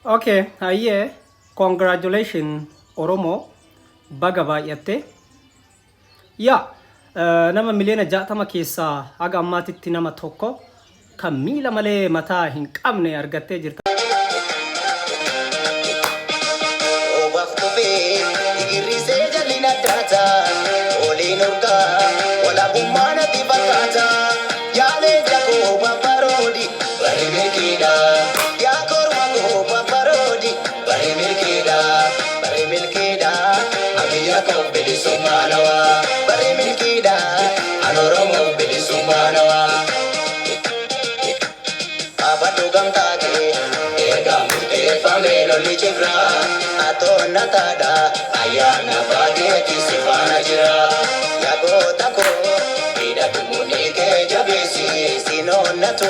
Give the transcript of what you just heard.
Okay, aye, congratulations, Oromo, Bagaba yatte. Ya, nama miliyoona 60 keessaa haga ammaatitti nama tokko kan miila malee mataa hin qabne argattee jirta. Natada ayana bageti sifana jira yago tako ida tumunike jabesi sino natu